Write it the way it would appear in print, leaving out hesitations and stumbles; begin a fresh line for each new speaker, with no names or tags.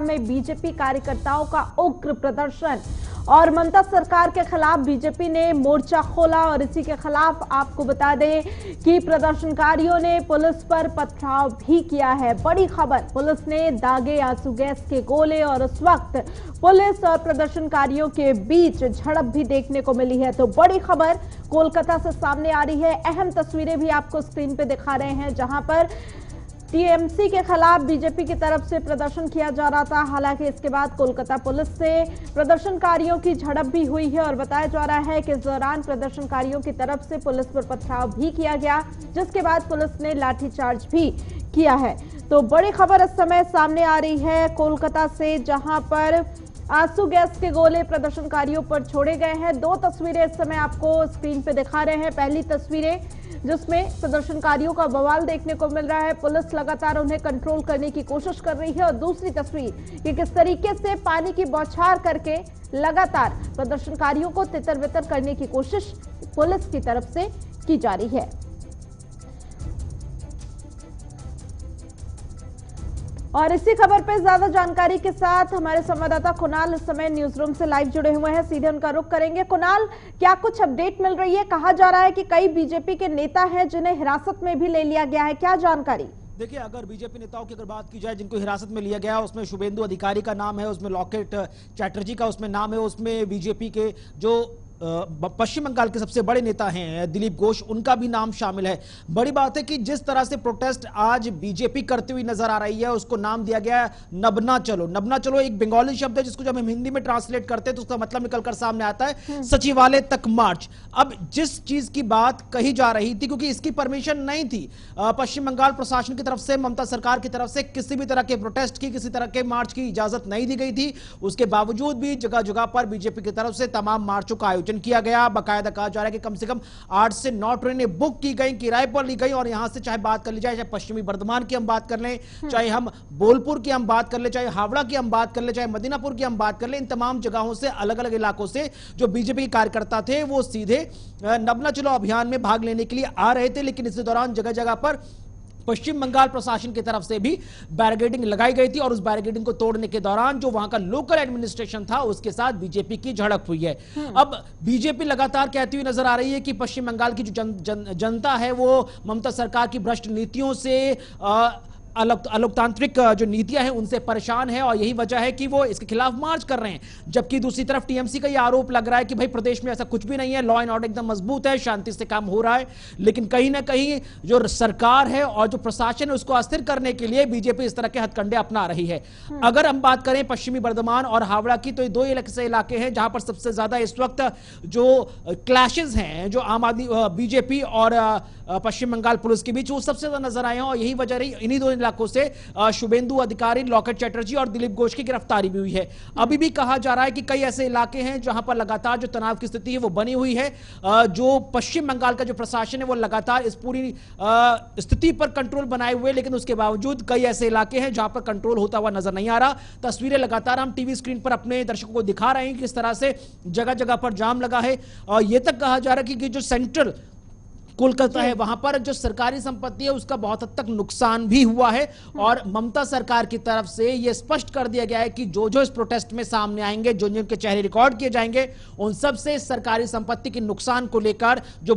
में बीजेपी कार्यकर्ताओं का उग्र प्रदर्शन और ममता सरकार के खिलाफ बीजेपी ने मोर्चा खोला। और इसी के खिलाफ आपको बता दें कि प्रदर्शनकारियों ने पुलिस पर पथराव भी किया है। बड़ी खबर, पुलिस ने दागे आंसू गैस के गोले और उस वक्त पुलिस और प्रदर्शनकारियों के बीच झड़प भी देखने को मिली है। तो बड़ी खबर कोलकाता से सामने आ रही है। अहम तस्वीरें भी आपको स्क्रीन पे दिखा रहे हैं, जहां पर टीएमसी के खिलाफ बीजेपी की तरफ से प्रदर्शन किया जा रहा था। हालांकि इसके बाद कोलकाता पुलिस से प्रदर्शनकारियों की झड़प भी हुई है और बताया जा रहा है कि इस दौरान प्रदर्शनकारियों की तरफ से पुलिस पर पथराव भी किया गया, जिसके बाद पुलिस ने लाठीचार्ज भी किया है। तो बड़ी खबर इस समय सामने आ रही है कोलकाता से, जहां पर आंसू गैस के गोले प्रदर्शनकारियों पर छोड़े गए हैं। दो तस्वीरें इस समय आपको स्क्रीन पे दिखा रहे हैं। पहली तस्वीरें जिसमें प्रदर्शनकारियों का बवाल देखने को मिल रहा है, पुलिस लगातार उन्हें कंट्रोल करने की कोशिश कर रही है। और दूसरी तस्वीर कि किस तरीके से पानी की बौछार करके लगातार प्रदर्शनकारियों को तितर बितर करने की कोशिश पुलिस की तरफ से की जा रही है। और इसी खबर पर ज्यादा जानकारी के साथ हमारे संवाददाता कुणाल इस समय न्यूज रूम से लाइव जुड़े हुए हैं, सीधे उनका रुख करेंगे। कुणाल, क्या कुछ अपडेट मिल रही है? कहा जा रहा है कि कई बीजेपी के नेता हैं जिन्हें हिरासत में भी ले लिया गया है, क्या जानकारी?
देखिए, अगर बीजेपी नेताओं की अगर बात की जाए जिनको हिरासत में लिया गया, उसमें शुभेंदु अधिकारी का नाम है, उसमें लॉकेट चैटर्जी का उसमें नाम है, उसमें बीजेपी के जो पश्चिम बंगाल के सबसे बड़े नेता हैं दिलीप घोष, उनका भी नाम शामिल है। बड़ी बात है कि जिस तरह से प्रोटेस्ट आज बीजेपी करती हुई नजर आ रही है, उसको नाम दिया गया है नबना चलो। नबना चलो एक बंगाली शब्द है जिसको जब हम हिंदी में ट्रांसलेट करते हैं तो उसका मतलब निकलकर सामने आता है सचिवालय तक मार्च। अब जिस चीज की बात कही जा रही थी, क्योंकि इसकी परमिशन नहीं थी पश्चिम बंगाल प्रशासन की तरफ से, ममता सरकार की तरफ से किसी भी तरह के प्रोटेस्ट की, किसी तरह के मार्च की इजाजत नहीं दी गई थी। उसके बावजूद भी जगह जगह पर बीजेपी की तरफ से तमाम मार्चों का आयोजन किया गया। बाकायदा कहा जा रहा है कि कम से कम 8 से 9 ट्रेनें बुक की गई, किराए पर ली गई। और यहां से चाहे बात कर ली जाए, चाहे पश्चिमी बर्धमान की हम बात कर लें, चाहे हम बोलपुर की हम बात कर लें, चाहे हावड़ा की हम बात कर लें, चाहे मदीनापुर की हम बात कर लें, इन तमाम जगहों से, अलग अलग इलाकों से जो बीजेपी के कार्यकर्ता थे वो सीधे नबना चलो अभियान में भाग लेने के लिए आ रहे थे। लेकिन इसी दौरान जगह जगह पर पश्चिम बंगाल प्रशासन की तरफ से भी बैरिकेडिंग लगाई गई थी और उस बैरिकेडिंग को तोड़ने के दौरान जो वहां का लोकल एडमिनिस्ट्रेशन था उसके साथ बीजेपी की झड़प हुई है। अब बीजेपी लगातार कहती हुई नजर आ रही है कि पश्चिम बंगाल की जो जनता है वो ममता सरकार की भ्रष्ट नीतियों से अलोकतांत्रिक जो नीतियां हैं उनसे परेशान है और यही वजह है कि वो इसके खिलाफ मार्च कर रहे हैं। जबकि दूसरी तरफ टीएमसी का यह आरोप लग रहा है कि भाई प्रदेश में ऐसा कुछ भी नहीं है, लॉ एंड ऑर्डर एकदम मजबूत है, शांति से काम हो रहा है। लेकिन कहीं ना कहीं जो सरकार है और जो प्रशासन है उसको अस्थिर करने के लिए बीजेपी इस तरह के हथकंडे अपना रही है। अगर हम बात करें पश्चिमी बर्धमान और हावड़ा की, तो ये दो ऐसे इलाके हैं जहां पर सबसे ज्यादा इस वक्त जो क्लैशेस हैं जो आम आदमी बीजेपी और पश्चिम बंगाल पुलिस के बीच, वो सबसे ज्यादा नजर आए हैं। और यही वजह रही इन्हीं दो इलाकों से शुभेंदु अधिकारी, लॉकेट चैटर्जी और दिलीप घोष की गिरफ्तारी भी हुई है। अभी भी कहा जा रहा है कि कई ऐसे इलाके हैं जहां पर लगातार जो तनाव की स्थिति है वो बनी हुई है। जो पश्चिम बंगाल का जो प्रशासन है वो लगातार इस पूरी स्थिति पर कंट्रोल बनाए हुए, लेकिन उसके बावजूद कई ऐसे इलाके हैं जहां पर कंट्रोल होता हुआ नजर नहीं आ रहा। तस्वीरें लगातार हम टीवी स्क्रीन पर अपने दर्शकों को दिखा रहे हैं किस तरह से जगह जगह पर जाम लगा है। और यह तक कहा जा रहा है कि जो सेंट्रल कोलकाता है वहां पर जो सरकारी संपत्ति है उसका बहुत हद तक नुकसान भी हुआ है। और ममता सरकार की तरफ से यह स्पष्ट कर दिया गया है कि जो जो इस प्रोटेस्ट में सामने आएंगे, जो जिनके चेहरे रिकॉर्ड किए जाएंगे, उन सब से सरकारी संपत्ति के नुकसान को लेकर जो